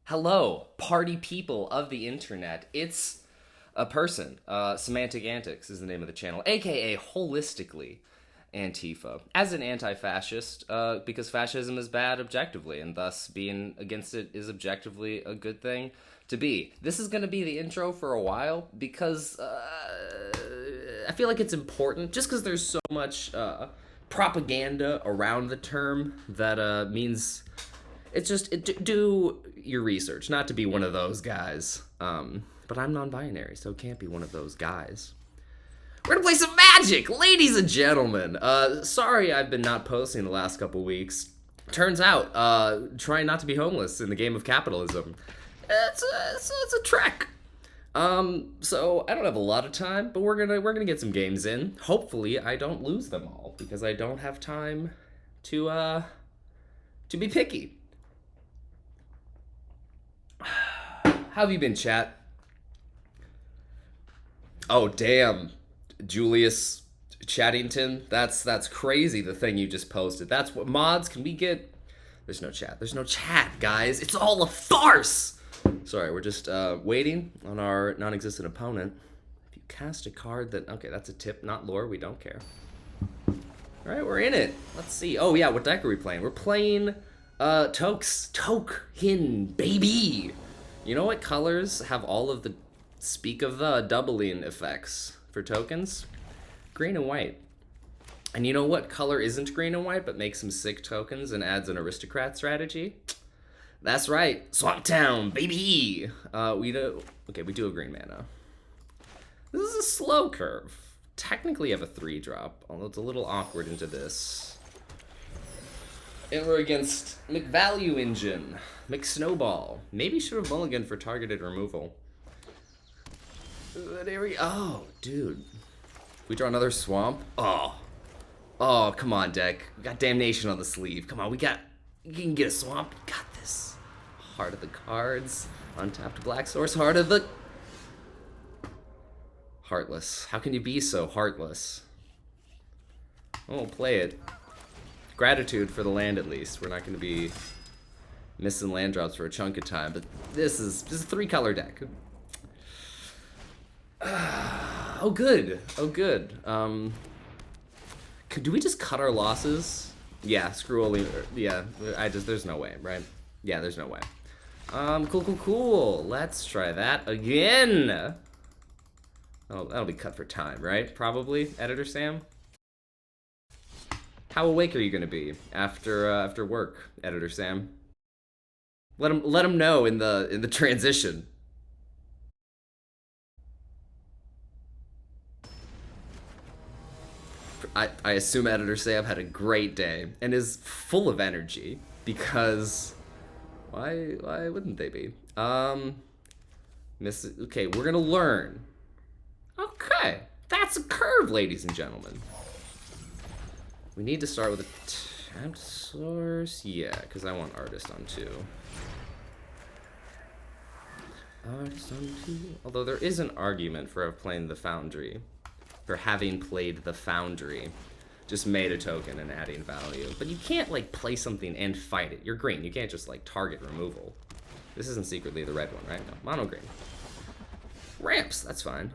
Hello, party people of the internet. It's a person. Semantic Antics is the name of the channel, aka Holistically Antifa. As an anti-fascist, because fascism is bad objectively, and thus being against it is objectively a good thing to be. This is going to be the intro for a while because I feel like it's important, just because there's so much propaganda around the term that means it's just do your research, not to be one of those guys. But I'm non-binary, so can't be one of those guys. We're gonna play some Magic, ladies and gentlemen. Sorry I've been not posting the last couple weeks. Turns out, trying not to be homeless in the game of capitalism, it's a trek. So I don't have a lot of time, but we're gonna get some games in. Hopefully, I don't lose them all because I don't have time to be picky. How have you been, chat? Oh, damn. Julius Chattington. That's crazy, the thing you just posted. That's what mods can we get? There's no chat. There's no chat, guys. It's all a farce. Sorry, we're just waiting on our non-existent opponent. If you cast a card that... Okay, that's a tip, not lore. We don't care. All right, we're in it. Let's see. Oh, yeah, what deck are we playing? We're playing Tokes. Token, baby. You know what colors have all of the speak of the doubling effects for tokens? Green and white. And you know what color isn't green and white but makes some sick tokens and adds an aristocrat strategy? That's right, Swamp Town, baby! We do have green mana. This is a slow curve. Technically have a 3-drop, although it's a little awkward into this. And we're against McValue Engine, McSnowball. Maybe should have mulliganed for targeted removal. There we go. Oh, dude. We draw another swamp? Oh, come on, deck. We got Damnation on the sleeve. Come on, you can get a swamp. We got this. Heart of the cards. Untapped Black Source. Heart of the... Heartless. How can you be so heartless? Oh, play it. Gratitude for the land, at least. We're not going to be missing land drops for a chunk of time, but this is just a 3-color deck. Oh, good. Oh, good. Do we just cut our losses? Yeah, screw Oli. Yeah, there's no way, right? Yeah, there's no way. Cool. Let's try that again. Oh, that'll be cut for time, right? Probably, Editor Sam? How awake are you gonna be after work, Editor Sam? Let him know in the transition. I assume Editor Sam had a great day and is full of energy because why wouldn't they be? Okay, we're gonna learn. Okay, that's a curve, ladies and gentlemen. We need to start with a tapped source. Yeah, because I want Artist on 2. Artist on 2. Although there is an argument for playing the Foundry. For having played the Foundry. Just made a token and adding value. But you can't, like, play something and fight it. You're green. You can't just, like, target removal. This isn't secretly the red one, right? No, mono green. Ramps, that's fine.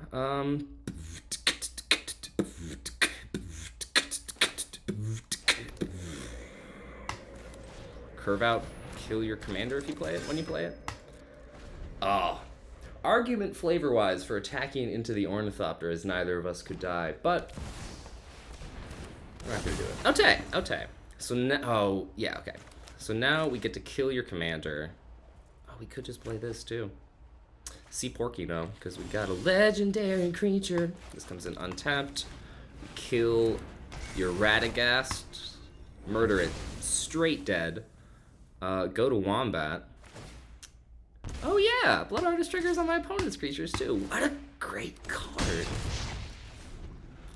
Curve out, kill your commander if you play it, when you play it. Oh. Argument flavor-wise for attacking into the Ornithopter as neither of us could die, but we're not gonna do it. Okay. So now, oh, yeah, okay. So now we get to kill your commander. Oh, we could just play this too. See Porky, though, because we got a legendary creature. This comes in untapped. We kill your Radagast. Murder it. Straight dead. Go to Wombat. Oh yeah, Blood Artist triggers on my opponent's creatures too. What a great card.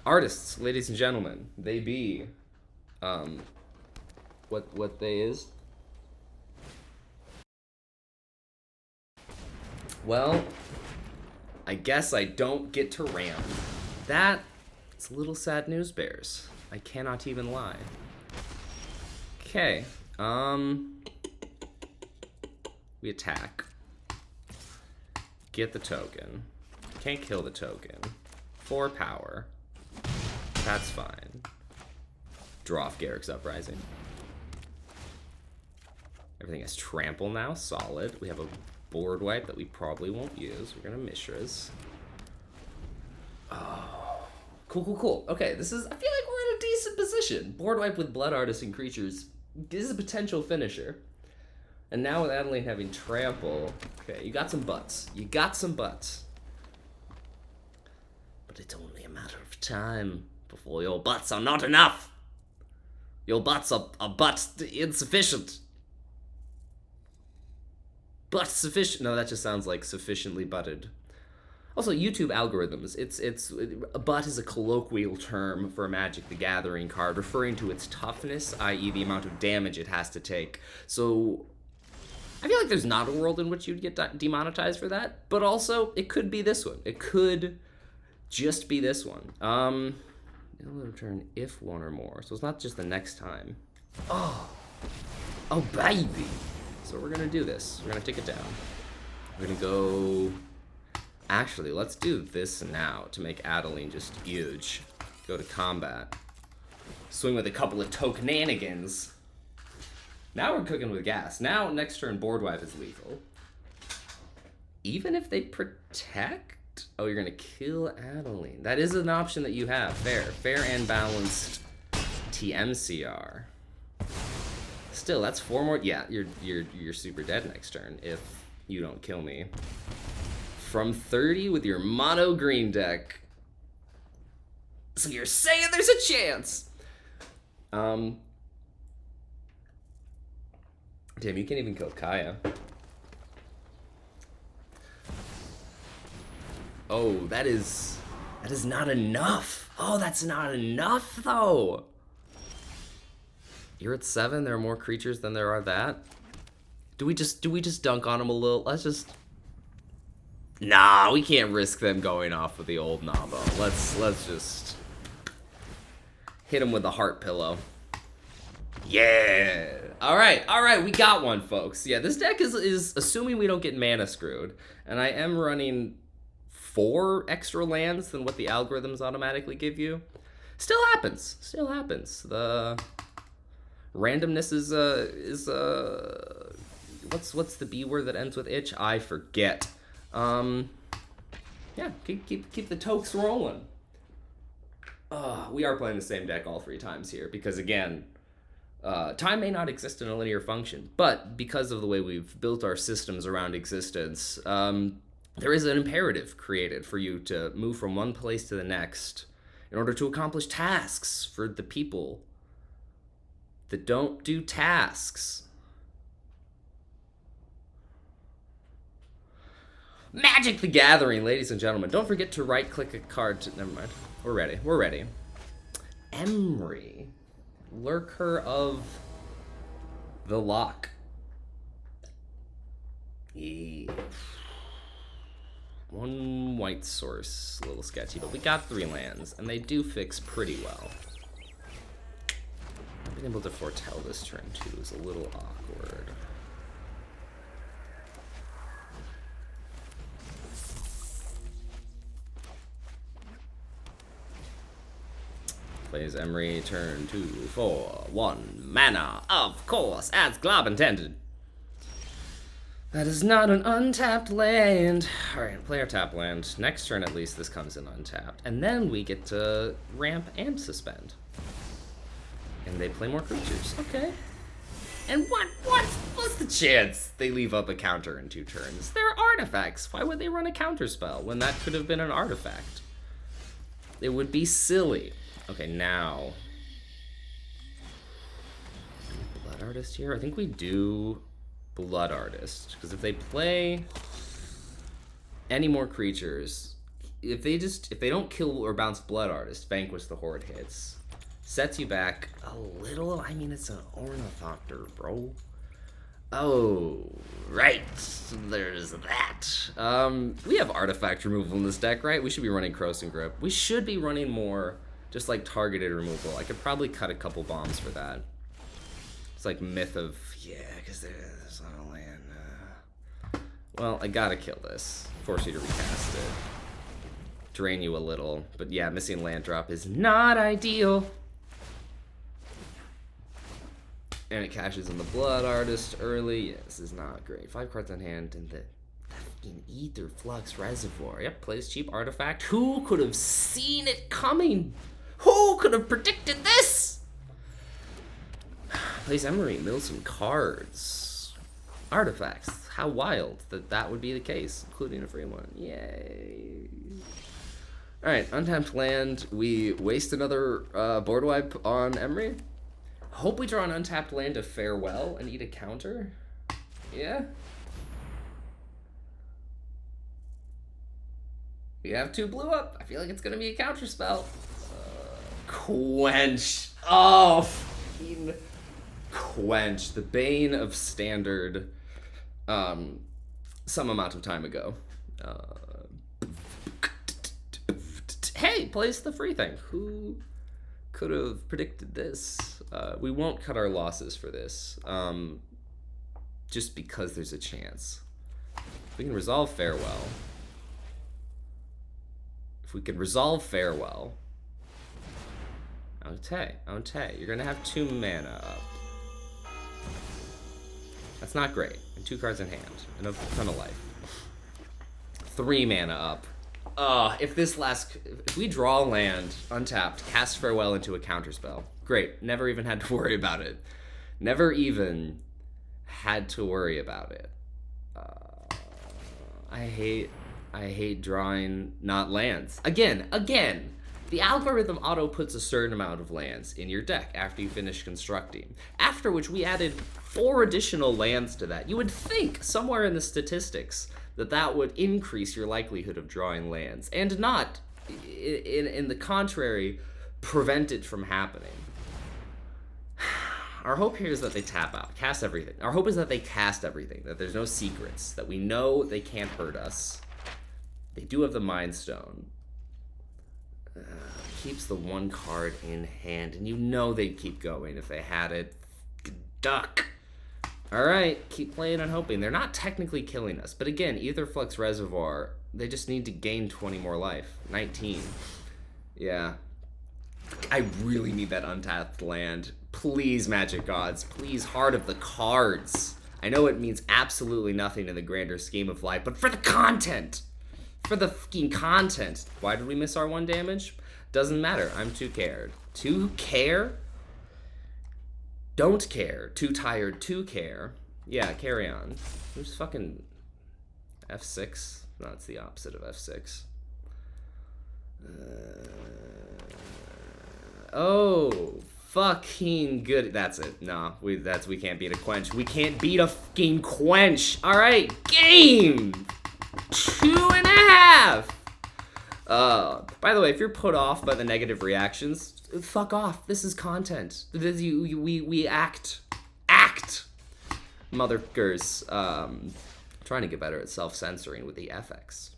Artists, ladies and gentlemen, they be what they is. Well, I guess I don't get to ramp. That's a little sad news, bears. I cannot even lie. Okay. We attack. Get the token. Can't kill the token. 4 power. That's fine. Draw off Garrick's Uprising. Everything has trample now. Solid. We have a board wipe that we probably won't use. We're gonna Mishra's. Oh. Cool. Okay, this is... I feel like we're in a decent position. Board wipe with Blood Artist and creatures is a potential finisher. And now with Adeline having trample... Okay, you got some butts. But it's only a matter of time before your butts are not enough. Your butts are but insufficient. But sufficient. No, that just sounds like sufficiently butted. Also, YouTube algorithms. A butt is a colloquial term for a Magic the Gathering card, referring to its toughness, i.e. the amount of damage it has to take. So, I feel like there's not a world in which you'd get demonetized for that, but also, it could be this one. It could just be this one. It'll return if one or more, so it's not just the next time. Oh, baby. So we're gonna do this. We're gonna take it down. We're gonna go... Actually, let's do this now to make Adeline just huge. Go to combat. Swing with a couple of tokenanigans. Now we're cooking with gas. Now, next turn, board wipe is lethal. Even if they protect? Oh, you're gonna kill Adeline. That is an option that you have. Fair and balanced TMCR. Still, that's 4 more. Yeah, you're super dead next turn if you don't kill me. From 30 with your mono green deck. So you're saying there's a chance. Damn, you can't even kill Kaya. Oh, that is not enough. Oh, that's not enough though. You're at 7. There are more creatures than there are that. Do we just dunk on them a little? Let's just... Nah, we can't risk them going off with the old Nabo. Let's just hit them with a heart pillow. Yeah. All right, we got one, folks. Yeah, this deck is assuming we don't get mana screwed, and I am running 4 extra lands than what the algorithms automatically give you. Still happens. The randomness is what's the B word that ends with itch? I forget. Yeah, keep the tokes rolling. We are playing the same deck all 3 times here because, again, time may not exist in a linear function, but because of the way we've built our systems around existence, there is an imperative created for you to move from one place to the next in order to accomplish tasks for the people that don't do tasks. Magic the Gathering, ladies and gentlemen. Don't forget to right-click a card to... Never mind. We're ready. Emry. Lurker of the Lock. Yeah. 1 white source, a little sketchy, but we got 3 lands, and they do fix pretty well. Being able to foretell this turn, too, is a little awkward. Plays Emry, turn 2, 4, 1 mana, of course, as Glob intended. That is not an untapped land. Alright, play our tap land. Next turn, at least, this comes in untapped. And then we get to ramp and suspend. And they play more creatures. Okay. And what's the chance they leave up a counter in 2 turns? They're artifacts. Why would they run a counter spell when that could have been an artifact? It would be silly. Okay, now... Blood Artist here? I think we do Blood Artist. Because if they play any more creatures, if they don't kill or bounce Blood Artist, Vanquish the Horde hits. Sets you back a little. I mean, it's an Ornithopter, bro. Oh, right. There's that. We have artifact removal in this deck, right? We should be running Cross and Grip. We should be running more just like targeted removal. I could probably cut a couple bombs for that. It's like Myth of, yeah, because there's not a land. Well, I gotta kill this. Force you to recast it. Drain you a little. But yeah, missing land drop is not ideal. And it cashes in the Blood Artist early. Yeah, this is not great. 5 cards on hand and the fucking Ether Flux Reservoir. Yep, plays cheap artifact. Who could have seen it coming? Who could have predicted this? Plays Emery, mills some cards. Artifacts. How wild that that would be the case, including a free one. Yay. Alright, untapped land. We waste another board wipe on Emery. Hope we draw an untapped land to Farewell and eat a counter. Yeah? We have 2 blue up. I feel like it's gonna be a counter spell. Quench. Oh, fucking Quench. The bane of Standard. Some amount of time ago. Hey, plays the free thing. Who could have predicted this? We won't cut our losses for this. Just because there's a chance. If we can resolve Farewell. If we can resolve Farewell. Ante, you're gonna have 2 mana up. That's not great. And 2 cards in hand. And a ton of life. 3 mana up. If we draw land, untapped, cast Farewell into a counterspell. Great. Never even had to worry about it. Never even had to worry about it. I hate drawing not lands. Again. The algorithm auto puts a certain amount of lands in your deck after you finish constructing. After which we added 4 additional lands to that. You would think somewhere in the statistics that would increase your likelihood of drawing lands, and not, in the contrary, prevent it from happening. Our hope here is that they tap out, cast everything. Our hope is that they cast everything, that there's no secrets, that we know they can't hurt us. They do have the Mind Stone. Keeps the 1 card in hand, and you know they'd keep going if they had it. Duck. Alright, keep playing and hoping. They're not technically killing us, but again, Ether Flux Reservoir, they just need to gain 20 more life. 19. Yeah. I really need that untapped land. Please, Magic Gods. Please, Heart of the Cards. I know it means absolutely nothing in the grander scheme of life, but for the content! For the fucking content. Why did we miss our 1 damage? Doesn't matter. I'm too cared. Too care? Don't care. Too tired to care. Yeah, carry on. Who's fucking F6? No, it's the opposite of F6. Oh, fucking good. That's it. No, we can't beat a Quench. We can't beat a fucking Quench. All right, game. 2.5. By the way, if you're put off by the negative reactions, fuck off. This is content. We act, motherfuckers. Trying to get better at self-censoring with the FX.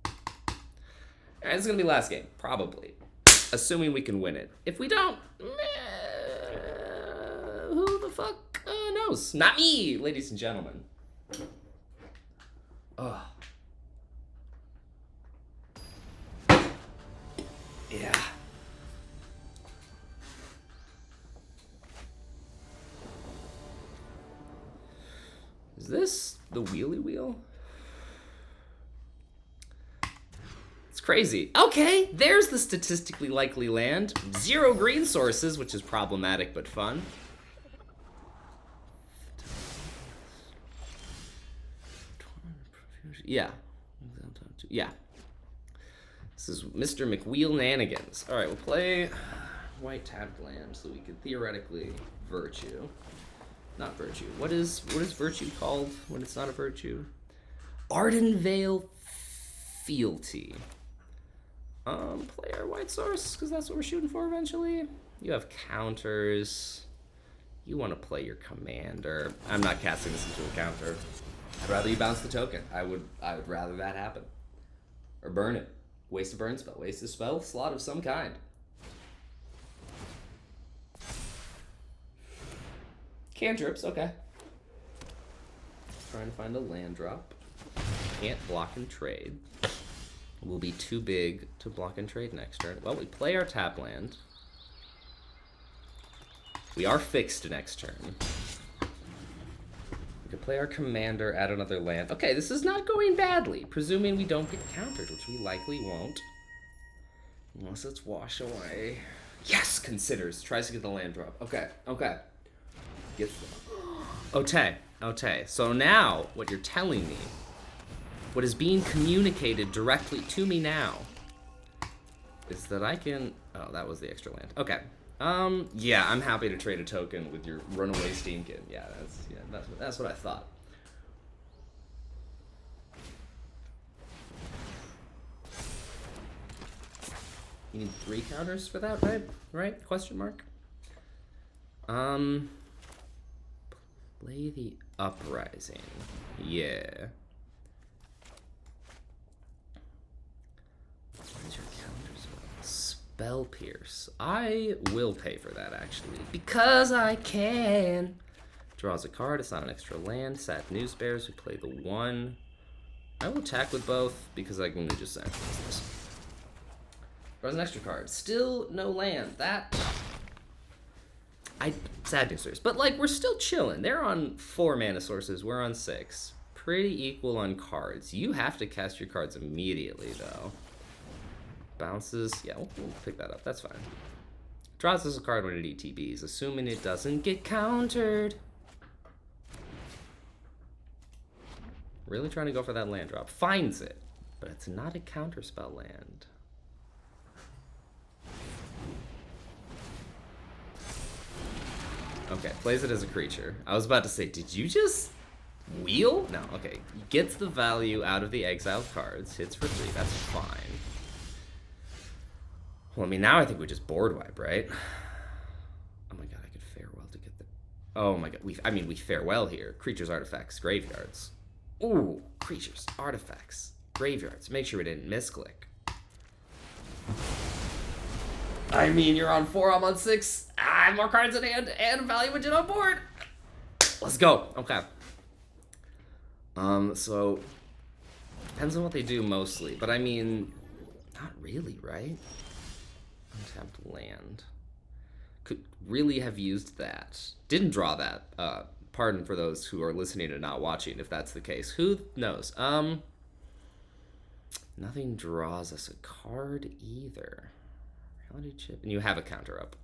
Alright, this is gonna be last game, probably. Assuming we can win it. If we don't, who the fuck knows? Not me, ladies and gentlemen. Ugh. Yeah. Is this the wheelie wheel? It's crazy. Okay, there's the statistically likely land. 0 green sources, which is problematic but fun. Yeah. Yeah. This is Mr. McWheel-nanigans. Alright, we'll play white tapped land so we can theoretically virtue. Not virtue. What is virtue called when it's not a virtue? Ardenvale Fealty. Play our white source, because that's what we're shooting for eventually. You have counters. You want to play your commander. I'm not casting this into a counter. I'd rather you bounce the token. I would rather that happen. Or burn it. Waste a burn spell. Waste a spell slot of some kind. Cantrips, okay. Trying to find a land drop. can't block and trade. Will be too big to block and trade next turn. Well, we play our tap land. We are fixed next turn. We could play our commander, add another land. Okay, this is not going badly, presuming we don't get countered, which we likely won't. Unless it's wash away. Yes, considers. Tries to get the land drop. Okay, okay. Gets them. Okay. So now, what you're telling me, what is being communicated directly to me now, is that I can... Oh, that was the extra land. Okay. Yeah, I'm happy to trade a token with your runaway Steamkin. Yeah, that's what I thought. You need 3 counters for that, right? Right? Question mark. Play the Uprising. Yeah. What's your counters? Spell Pierce. I will pay for that, actually. Because I can. Draws a card. It's not an extra land. Sad News Bears. We play the 1. I will attack with both because I can just sacrifice this. Draws an extra card. Still no land. That... Sad News Bears. But, like, we're still chilling. They're on 4 mana sources. We're on 6. Pretty equal on cards. You have to cast your cards immediately, though. Bounces. Yeah, we'll pick that up. That's fine. Draws us a card when it ETBs, assuming it doesn't get countered. Really trying to go for that land drop. Finds it, but it's not a counterspell land. Okay, plays it as a creature. I was about to say, did you just wheel? No, okay. Gets the value out of the exiled cards. Hits for 3. That's fine. Well, I mean, now I think we just board wipe, right? Oh my god, I could farewell to get the... Oh my god, we farewell here. Creatures, artifacts, graveyards. Ooh, creatures, artifacts, graveyards. Make sure we didn't misclick. I mean, you're on 4, I'm on 6. I have more cards in hand and value engine on board. Let's go. Okay. So depends on what they do mostly, but I mean, not really, right? Untapped land. Could really have used that. Didn't draw that. Pardon for those who are listening and not watching, if that's the case. Who knows? Nothing draws us a card either. Reality chip. And you have a counter up.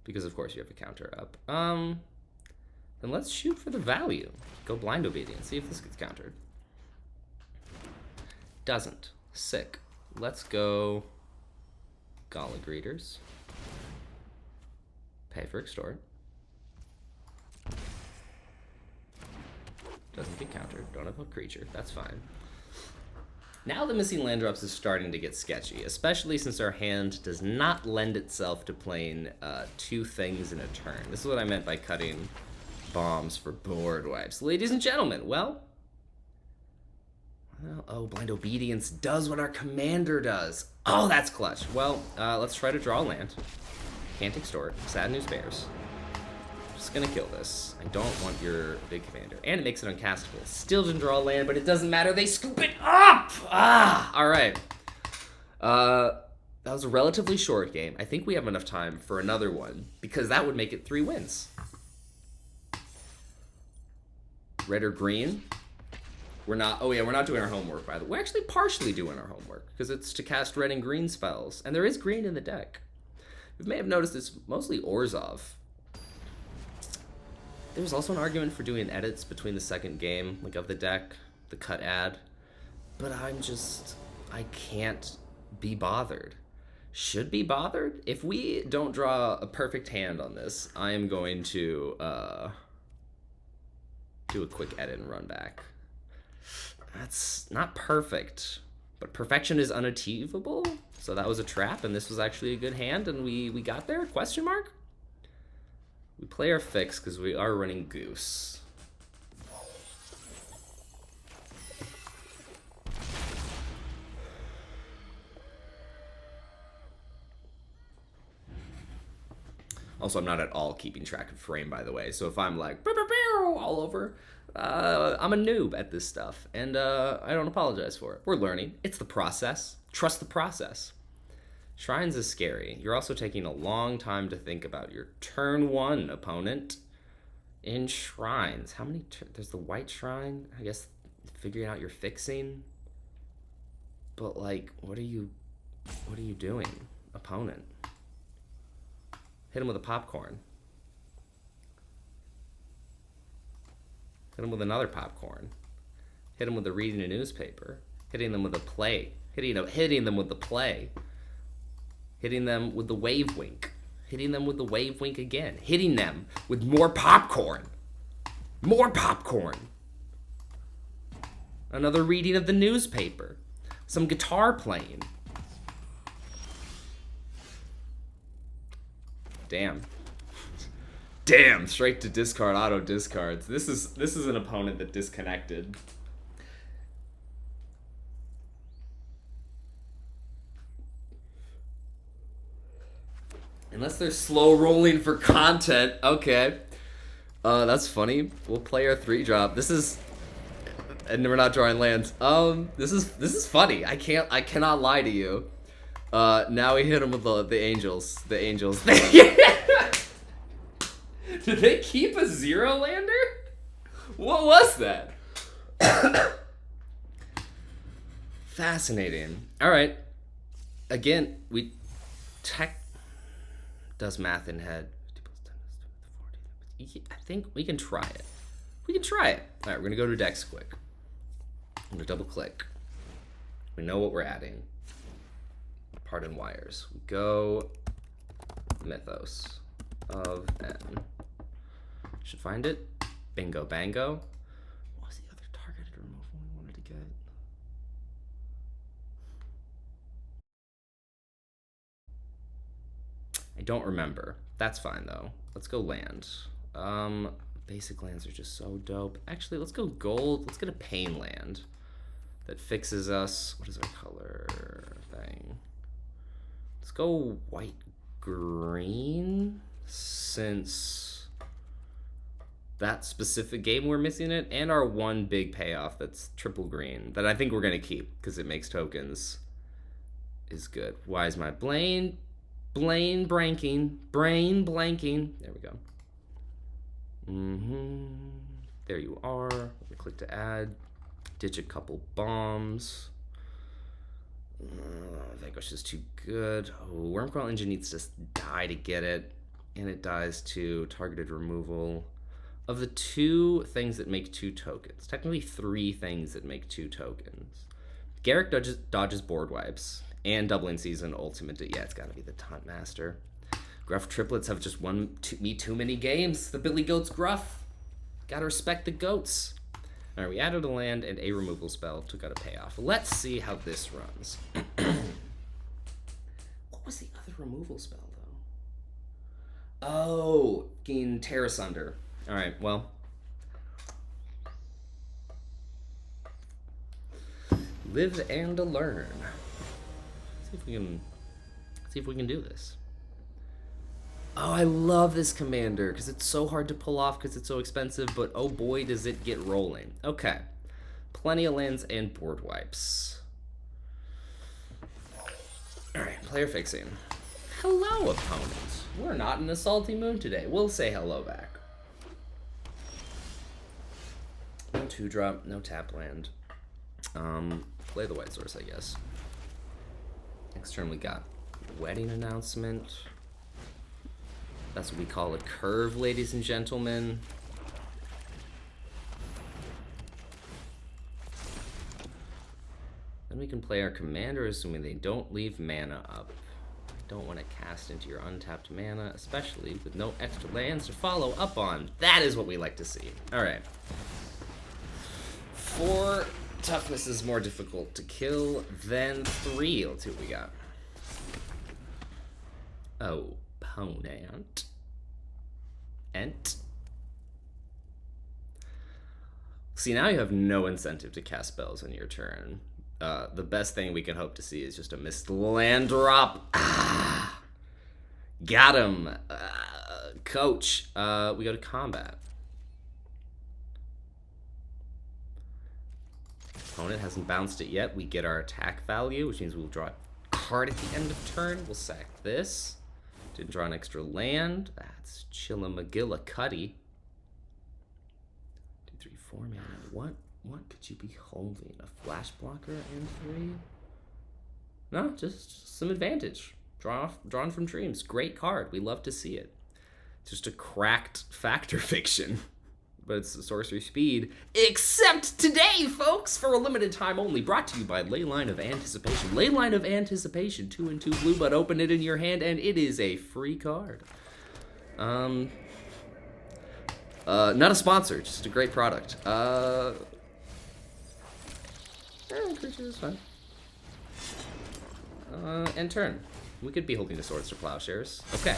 Because of course you have a counter up. Then let's shoot for the value. Go Blind Obedience. See if this gets countered. Doesn't. Sick. Let's go Gala Greeters. Pay for Extort. Doesn't get countered. Don't have a creature. That's fine. Now the missing land drops is starting to get sketchy, especially since our hand does not lend itself to playing 2 things in a turn. This is what I meant by cutting bombs for board wipes. Ladies and gentlemen, well, oh, Blind Obedience does what our commander does. Oh, that's clutch. Well, let's try to draw land. Can't extort. Sad News Bears. Just gonna kill this. I don't want your big commander. And it makes it uncastable. Still didn't draw land, but it doesn't matter. They scoop it up! Ah! Alright. That was a relatively short game. I think we have enough time for another one, because that would make it 3 wins. Red or green? We're not, oh yeah, we're not doing our homework, by the way. We're actually partially doing our homework, because it's to cast red and green spells. And there is green in the deck. You may have noticed it's mostly Orzhov. There was also an argument for doing edits between the second game, like of the deck, the cut ad. But I can't be bothered. Should be bothered? If we don't draw a perfect hand on this, I am going to do a quick edit and run back. That's not perfect, but perfection is unachievable. So that was a trap, and this was actually a good hand, and we got there? Question mark? We play our fix because we are running Goose. Also, I'm not at all keeping track of frame, by the way. So if I'm like all over, I'm a noob at this stuff, and I don't apologize for it. We're learning. It's the process. Trust the process. Shrines is scary. You're also taking a long time to think about your turn 1 opponent in shrines. How many? There's the white shrine. I guess figuring out your fixing. But like, what are you doing, opponent? Hit him with a popcorn. Hit him with another popcorn. Hit him with the reading a newspaper. Hitting them with a play. Hitting them with the play. Hitting them with the wave wink. Hitting them with the wave wink again. Hitting them with more popcorn. More popcorn. Another reading of the newspaper. Some guitar playing. Damn. Damn, straight to discard, auto discards. This is an opponent that disconnected. Unless they're slow rolling for content. Okay. That's funny. We'll play our 3-drop. This is, and we're not drawing lands. This is funny. I cannot lie to you. Now we hit him with the angels. The angels. Did they keep a 0-lander? What was that? Fascinating. All right. Again, tech does math in head. I think we can try it. We can try it. All right, we're gonna go to decks quick. I'm gonna double click. We know what we're adding. Pardon wires. We go Mythos of N. Should find it. Bingo bango. What was the other targeted removal we wanted to get? I don't remember. That's fine though. Let's go land. Basic lands are just so dope. Actually, let's go gold. Let's get a pain land that fixes us. What is our color thing? Let's go white green, since that specific game we're missing it, and our one big payoff that's triple green that I think we're gonna keep because it makes tokens is good. Why is my brain blanking? There we go. There you are. Click to add. Ditch a couple bombs. Vanquish is too good. Oh, Wormcrawl Engine needs to die to get it, and it dies to targeted removal of the 2 things that make 2 tokens. Technically 3 things that make 2 tokens. Garrick dodges board wipes and doubling season ultimate. Yeah, it's gotta be the Taunt Master. Gruff triplets have just won me too many games. The Billy Goats Gruff. Gotta respect the goats. All right, we added a land and a removal spell. Took out a payoff. Let's see how this runs. What was the other removal spell, though? Oh, gain Tear Asunder. All right, well. Live and learn. See if we can do this. Oh, I love this commander because it's so hard to pull off because it's so expensive, but oh boy, does it get rolling. Okay. Plenty of lands and board wipes. All right, player fixing. Hello, opponents. We're not in a salty mood today. We'll say hello back. No 2-drop, no tap land. Play the white source, I guess. Next turn we got wedding announcement. That's what we call a curve, ladies and gentlemen. Then we can play our commander, assuming they don't leave mana up. I don't want to cast into your untapped mana, especially with no extra lands to follow up on. That is what we like to see. All right. 4 toughness is more difficult to kill than 3. Let's see what we got. Oh. Opponent. See, now you have no incentive to cast spells on your turn. The best thing we can hope to see is just a missed land drop. Ah, got him. Coach. We go to combat. Opponent hasn't bounced it yet. We get our attack value, which means we'll draw a card at the end of turn. We'll sack this. Didn't draw an extra land. That's Chillamagilla-Cuddy. 2, 3, 4 mana. What could you be holding? A flash blocker and 3? No, just some advantage. Drawn from Dreams. Great card. We love to see it. Just a cracked Factor Fiction. But it's a sorcery speed. Except today, folks, for a limited time only. Brought to you by Leyline of Anticipation. Leyline of Anticipation, 2 and 2 blue, but open it in your hand, and it is a free card. Not a sponsor, just a great product. Creature is fine. End turn. We could be holding the Swords to Plowshares. Okay.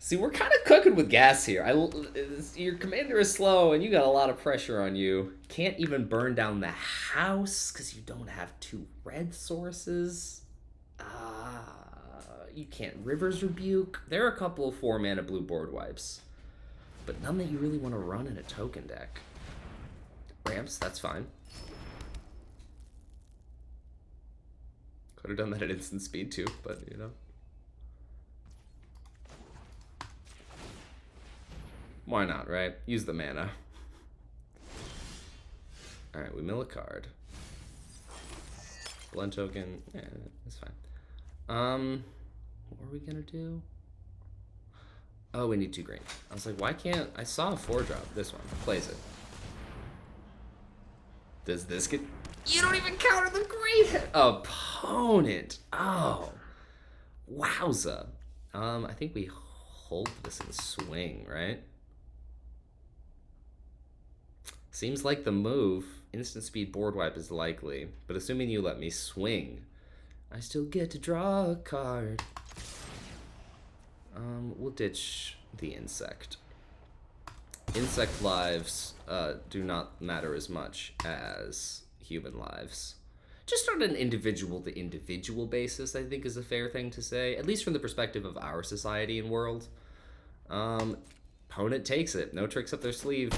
See, we're kind of cooking with gas here. Your commander is slow, and you got a lot of pressure on you. Can't even burn down the house because you don't have 2 red sources. You can't River's Rebuke. There are a couple of 4-mana blue board wipes, but none that you really want to run in a token deck. Ramps, that's fine. Could have done that at instant speed too, but you know. Why not, right? Use the mana. Alright, we mill a card. Blend token, yeah, that's fine. What are we gonna do? Oh, we need 2 green. I was like, why can't... I saw a 4-drop. This one. Plays it. Does this get... You don't even counter the great opponent. Oh. Wowza. I think we hold this and swing, right? Seems like the move. Instant speed board wipe is likely, but assuming you let me swing, I still get to draw a card. We'll ditch the insect. Insect lives do not matter as much as human lives. Just on an individual-to-individual basis, I think is a fair thing to say, at least from the perspective of our society and world. Opponent takes it. No tricks up their sleeve.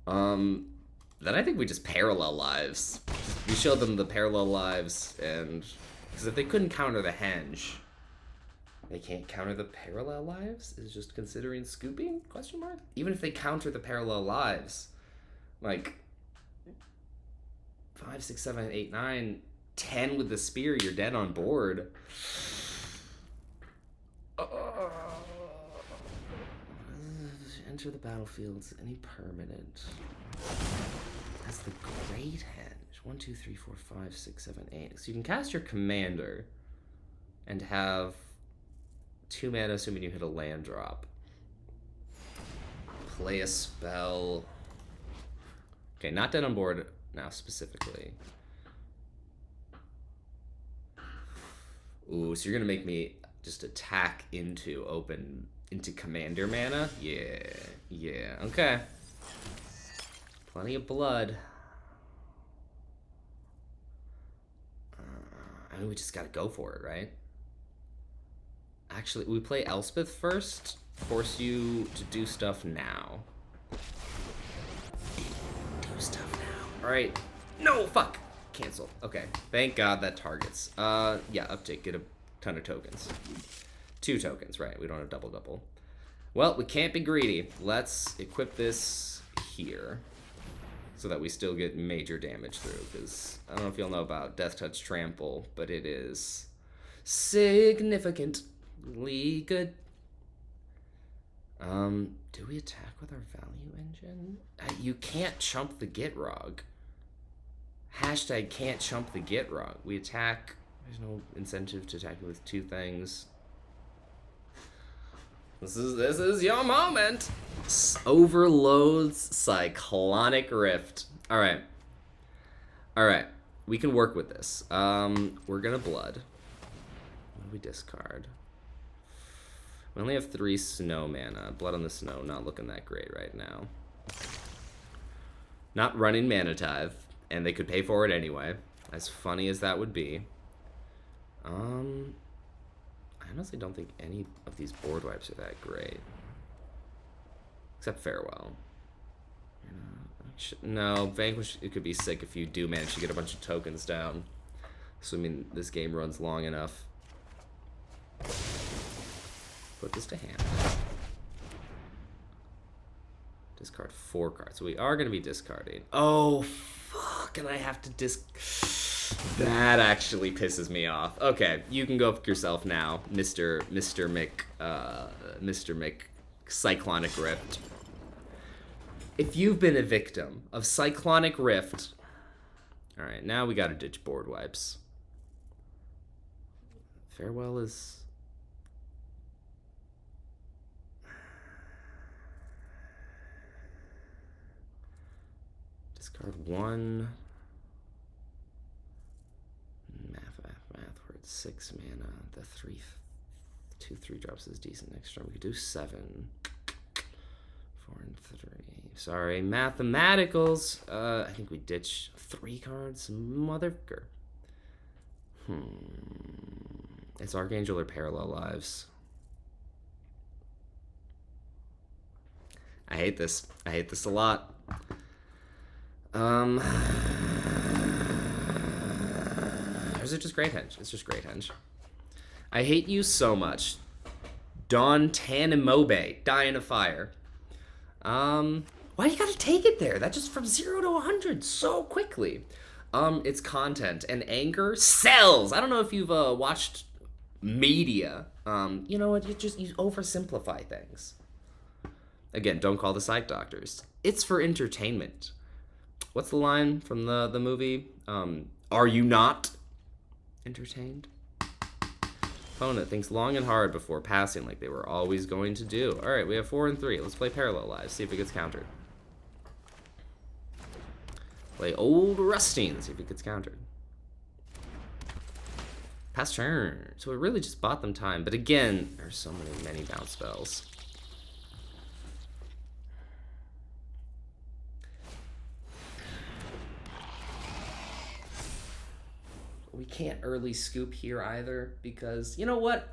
Then I think we just parallel lives. We show them the parallel lives, and because if they couldn't counter the henge, they can't counter the parallel lives? Is just considering scooping? Question mark? Even if they counter the parallel lives, like 5, 6, 7, 8, 9, 10 with the spear, you're dead on board. Enter the battlefield. Any permanent. That's the great henge. 1, 2, 3, 4, 5, 6, 7, 8. So you can cast your commander and have 2 mana, assuming you hit a land drop. Play a spell. Okay, not dead on board now specifically. Ooh, so you're gonna make me just attack into commander mana? Yeah, okay. Plenty of blood. I mean, we just gotta go for it, right? Actually, we play Elspeth first. Force you to do stuff now. Do stuff now. Alright. No, fuck! Cancel. Okay. Thank God that targets. Yeah, uptake. Get a ton of tokens. 2 tokens, right. We don't have double. Well, we can't be greedy. Let's equip this here so that we still get major damage through, because I don't know if you'll know about Death Touch Trample, but it is significantly good. Do we attack with our value engine? You can't chump the Gitrog. Hashtag can't chump the Gitrog. We attack. There's no incentive to attack with 2 things. This is your moment. Overloads Cyclonic Rift. All right. We can work with this. We're gonna blood. What do we discard? We only have 3 snow mana. Blood on the snow, not looking that great right now. Not running Mana Tithe, and they could pay for it anyway. As funny as that would be. I honestly don't think any of these board wipes are that great. Except Farewell. No, Vanquish, it could be sick if you do manage to get a bunch of tokens down. Assuming this game runs long enough. Put this to hand. Discard 4 cards. So we are going to be discarding. Oh, fuck. And I have to That actually pisses me off. Okay, you can go fuck yourself now, Mr. Mick Cyclonic Rift. If you've been a victim of Cyclonic Rift... Alright, now we gotta ditch board wipes. Farewell is... Discard 1. Math. We're at 6 mana. The 2 3-drops is decent next turn. We could do 7. 4 and 3. Sorry, mathematicals. I think we ditch 3 cards. Motherfucker. It's Archangel or Parallel Lives. I hate this. I hate this a lot. Or is it just Great Henge? It's just Great Henge. I hate you so much. Dawn Tanimobe, Die in a Fire. Why you gotta take it there? That just from 0 to 100 so quickly. It's content, and anger sells. I don't know if you've watched media. You know what? You oversimplify things. Again, don't call the psych doctors. It's for entertainment. What's the line from the movie? Are you not entertained? Opponent thinks long and hard before passing like they were always going to do. All right, we have 4 and 3. Let's play Parallel Lives, see if it gets countered. Play Old Rusting, see if it gets countered. Pass turn. So it really just bought them time. But again, there's so many bounce spells. We can't early scoop here either because, you know what?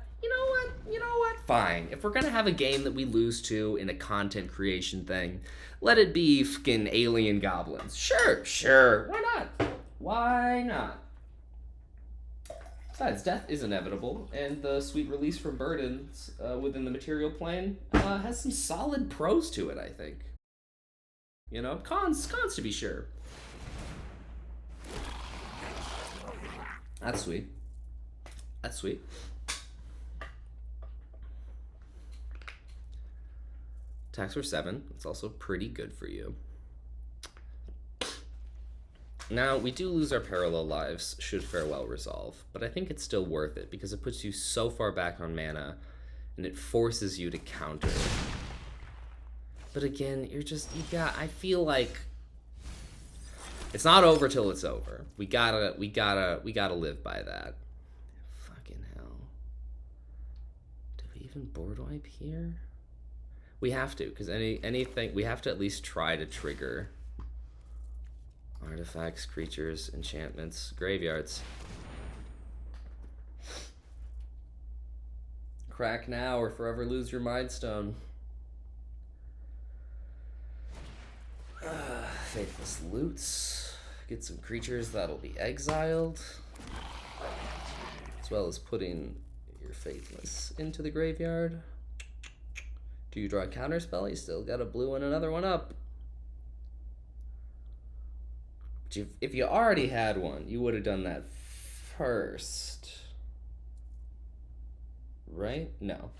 Fine. If we're going to have a game that we lose to in a content creation thing, let it be fucking alien goblins. Sure. Why not? Besides, death is inevitable, and the sweet release from burdens within the material plane has some solid pros to it, I think. You know, cons to be sure. That's sweet. Attacks were 7. It's also pretty good for you. Now, we do lose our Parallel Lives should Farewell resolve, but I think it's still worth it because it puts you so far back on mana and it forces you to counter. But again, I feel like it's not over till it's over. We gotta live by that. Fucking hell. Do we even board wipe here? We have to, because anything we have to at least try to trigger artifacts, creatures, enchantments, graveyards. Crack now or forever lose your Mind Stone. Faithless Loots. Get some creatures that'll be exiled. As well as putting your Faithless into the graveyard. Do you draw a counterspell? You still got a blue and another one up. But if you already had one, you would have done that first. Right? No.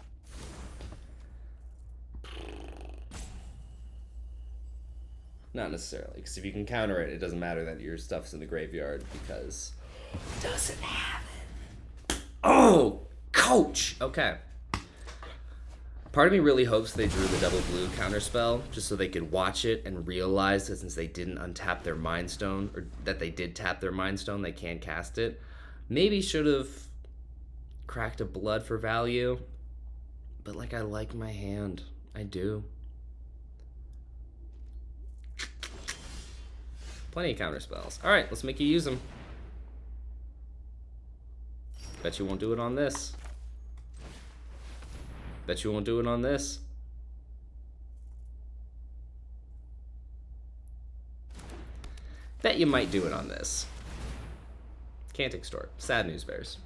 Not necessarily, because if you can counter it, it doesn't matter that your stuff's in the graveyard, because it doesn't have it. Oh, coach! Okay. Part of me really hopes they drew the double blue counterspell, just so they could watch it and realize that since they didn't untap their Mind Stone, or that they did tap their Mind Stone, they can't cast it. Maybe should have cracked a blood for value, but like, I like my hand. I do. Plenty of counterspells. All right, let's make you use them. Bet you won't do it on this. Bet you won't do it on this. Bet you might do it on this. Can't extort. Sad news bears.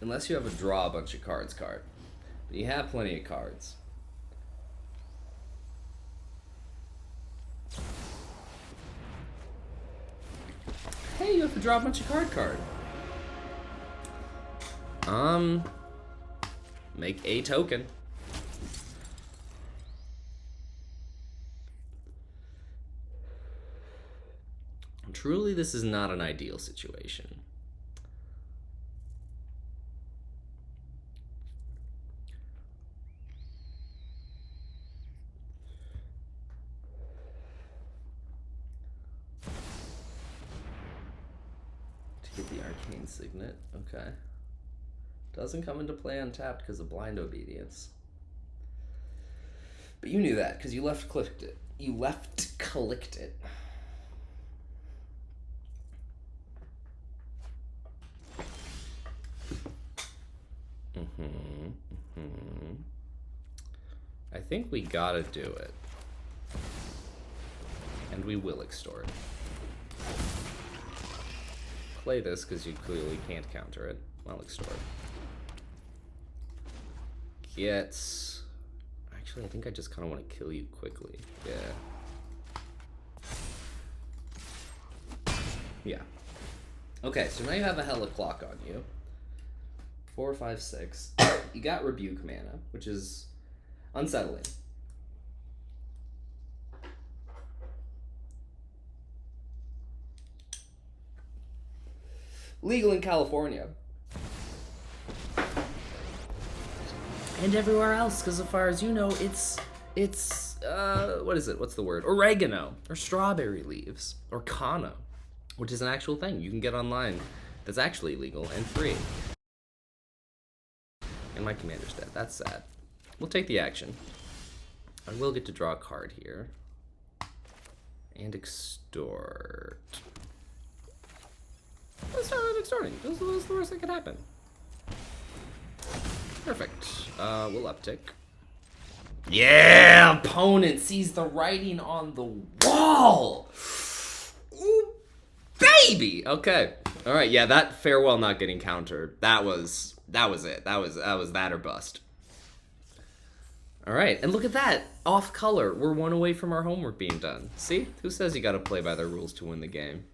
Unless you have a draw a bunch of cards card. But you have plenty of cards. Hey, you have to draw a bunch of card. Make a token. Truly, this is not an ideal situation. Get the arcane signet. Okay. Doesn't come into play untapped because of blind obedience. But you knew that because you left clicked it. You left clicked it. I think we gotta do it. And we will extort. Play this because you clearly can't counter it. I'll extort. Actually, I think I just kind of want to kill you quickly. Yeah. Okay, so now you have a hella clock on you. 4, 5, 6. You got Rebuke mana, which is unsettling. Legal in California. And everywhere else, because as far as you know, it's what is it? What's the word? Oregano, or strawberry leaves, or kana, which is an actual thing you can get online that's actually legal and free. And my commander's dead. That's sad. We'll take the action. I will get to draw a card here. And extort. Let's start with extorting. This is the worst that could happen. Perfect. We'll uptick. Yeah! Opponent sees the writing on the wall! Ooh, baby! Okay. Alright, yeah, that farewell not getting countered. That was it. That was that or bust. Alright, and look at that. Off color. We're one away from our homework being done. See? Who says you gotta play by the rules to win the game?